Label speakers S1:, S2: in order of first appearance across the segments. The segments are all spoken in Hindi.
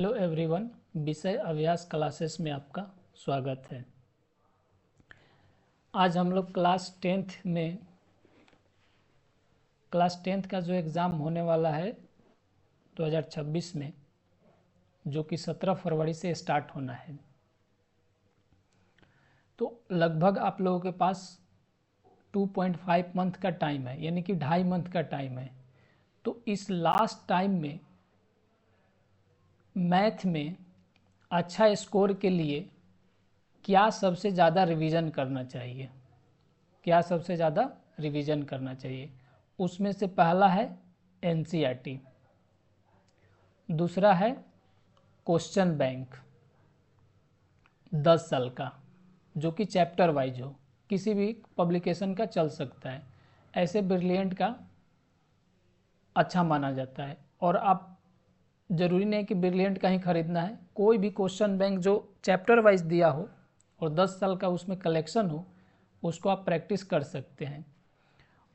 S1: हेलो एवरीवन, विषय अभ्यास क्लासेस में आपका स्वागत है। आज हम लोग क्लास टेंथ का जो एग्ज़ाम होने वाला है 2026 में, जो कि 17 फरवरी से स्टार्ट होना है, तो लगभग आप लोगों के पास 2.5 मंथ का टाइम है, यानी कि 2.5 मंथ का टाइम है। तो इस लास्ट टाइम में मैथ में अच्छा स्कोर के लिए क्या सबसे ज़्यादा रिवीजन करना चाहिए, उसमें से पहला है एनसीईआरटी, दूसरा है क्वेश्चन बैंक 10 साल का, जो कि चैप्टर वाइज हो, किसी भी पब्लिकेशन का चल सकता है, ऐसे ब्रिलियंट का अच्छा माना जाता है। और आप ज़रूरी नहीं कि ब्रिलियंट का ही खरीदना है, कोई भी क्वेश्चन बैंक जो चैप्टर वाइज दिया हो और 10 साल का उसमें कलेक्शन हो, उसको आप प्रैक्टिस कर सकते हैं।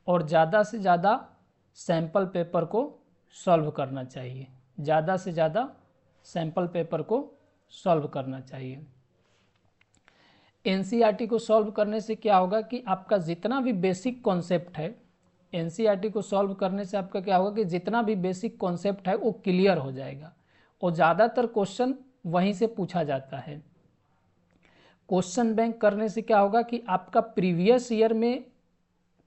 S1: और ज़्यादा से ज़्यादा सैम्पल पेपर को सॉल्व करना चाहिए, एनसीईआरटी को सॉल्व करने से क्या होगा कि आपका जितना भी बेसिक कॉन्सेप्ट है, एनसीईआरटी को सॉल्व करने से आपका क्या होगा कि जितना भी बेसिक कॉन्सेप्ट है वो क्लियर हो जाएगा और ज़्यादातर क्वेश्चन वहीं से पूछा जाता है। क्वेश्चन बैंक करने से क्या होगा कि आपका प्रीवियस ईयर में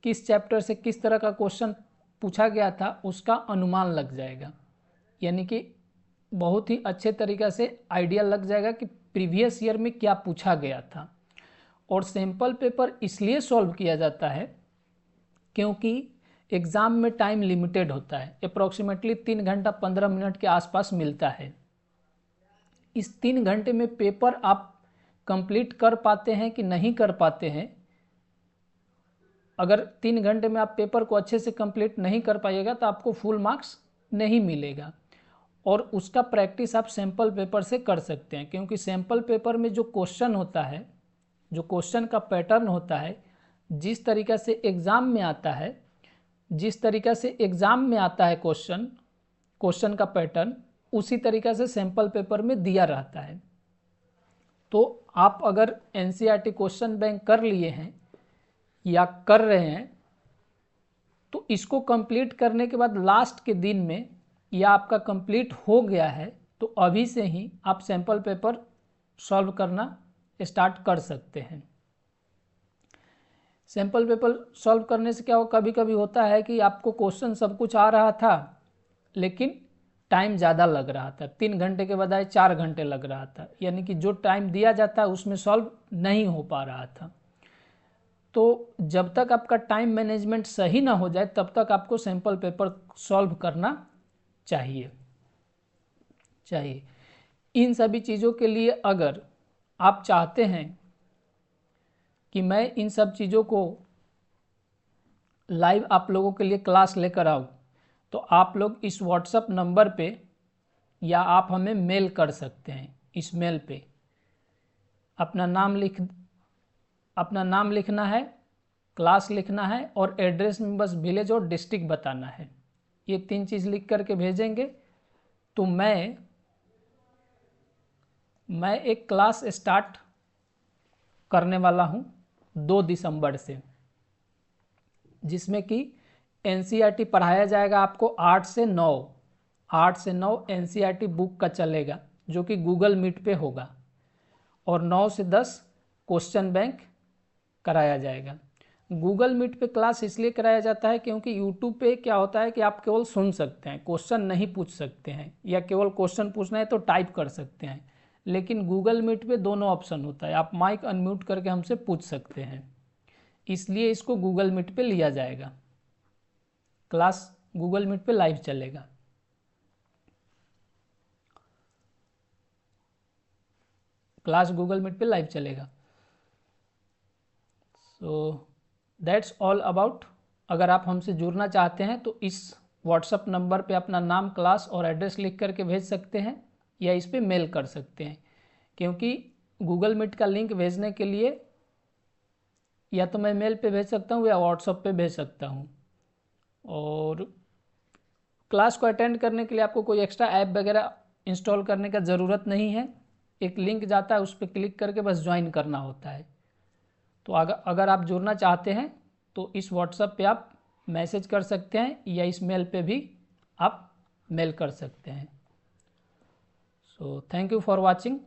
S1: किस चैप्टर से किस तरह का क्वेश्चन पूछा गया था उसका अनुमान लग जाएगा, यानी कि बहुत ही अच्छे तरीक़े से आइडिया लग जाएगा कि प्रीवियस ईयर में क्या पूछा गया था। और सैम्पल पेपर इसलिए सॉल्व किया जाता है क्योंकि एग्ज़ाम में टाइम लिमिटेड होता है, अप्रॉक्सीमेटली 3 घंटा 15 मिनट के आसपास मिलता है। इस 3 घंटे में पेपर आप कंप्लीट कर पाते हैं कि नहीं कर पाते हैं। अगर 3 घंटे में आप पेपर को अच्छे से कंप्लीट नहीं कर पाइएगा तो आपको फुल मार्क्स नहीं मिलेगा। और उसका प्रैक्टिस आप सैम्पल पेपर से कर सकते हैं, क्योंकि सैम्पल पेपर में जो क्वेश्चन होता है, जो क्वेश्चन का पैटर्न होता है, जिस तरीक़े से एग्ज़ाम में आता है क्वेश्चन का पैटर्न, उसी तरीक़े से सैम्पल पेपर में दिया रहता है। तो आप अगर एनसीईआरटी क्वेश्चन बैंक कर लिए हैं या कर रहे हैं, तो इसको कंप्लीट करने के बाद लास्ट के दिन में, या आपका कंप्लीट हो गया है, तो अभी से ही आप सैम्पल पेपर सॉल्व करना स्टार्ट कर सकते हैं। सैम्पल पेपर सॉल्व करने से क्या हो, कभी कभी होता है कि आपको क्वेश्चन सब कुछ आ रहा था लेकिन टाइम ज़्यादा लग रहा था, 3 घंटे के बजाय 4 घंटे लग रहा था, यानी कि जो टाइम दिया जाता है उसमें सॉल्व नहीं हो पा रहा था। तो जब तक आपका टाइम मैनेजमेंट सही ना हो जाए तब तक आपको सैम्पल पेपर सॉल्व करना चाहिए। इन सभी चीज़ों के लिए अगर आप चाहते हैं कि मैं इन सब चीज़ों को लाइव आप लोगों के लिए क्लास लेकर आऊँ, तो आप लोग इस व्हाट्सएप नंबर पे या आप हमें मेल कर सकते हैं। इस मेल पे अपना नाम लिखना है, क्लास लिखना है और एड्रेस में बस विलेज और डिस्ट्रिक्ट बताना है। ये 3 चीज़ लिख करके भेजेंगे तो मैं एक क्लास स्टार्ट करने वाला हूँ 2 दिसंबर से, जिसमें कि एनसीईआरटी पढ़ाया जाएगा आपको 8 से 9 एनसीईआरटी बुक का चलेगा, जो कि गूगल मीट पे होगा, और 9 से 10 क्वेश्चन बैंक कराया जाएगा। गूगल मीट पे क्लास इसलिए कराया जाता है क्योंकि यूट्यूब पे क्या होता है कि आप केवल सुन सकते हैं, क्वेश्चन नहीं पूछ सकते हैं, या केवल क्वेश्चन पूछना है तो टाइप कर सकते हैं। लेकिन गूगल मीट पे दोनों ऑप्शन होता है, आप माइक अनम्यूट करके हमसे पूछ सकते हैं, इसलिए इसको गूगल मीट पे लिया जाएगा। क्लास गूगल मीट पे लाइव चलेगा। So that's all about. अगर आप हमसे जुड़ना चाहते हैं तो इस व्हाट्सएप नंबर पे अपना नाम, क्लास और एड्रेस लिख करके भेज सकते हैं, या इस पे मेल कर सकते हैं, क्योंकि गूगल मीट का लिंक भेजने के लिए या तो मैं मेल पे भेज सकता हूँ या व्हाट्सएप पे भेज सकता हूँ। और क्लास को अटेंड करने के लिए आपको कोई एक्स्ट्रा ऐप वगैरह इंस्टॉल करने का ज़रूरत नहीं है, एक लिंक जाता है उस पर क्लिक करके बस ज्वाइन करना होता है। तो अगर आप जुड़ना चाहते हैं तो इस व्हाट्सएप पे आप मैसेज कर सकते हैं या इस मेल पे भी आप मेल कर सकते हैं। So thank you for watching.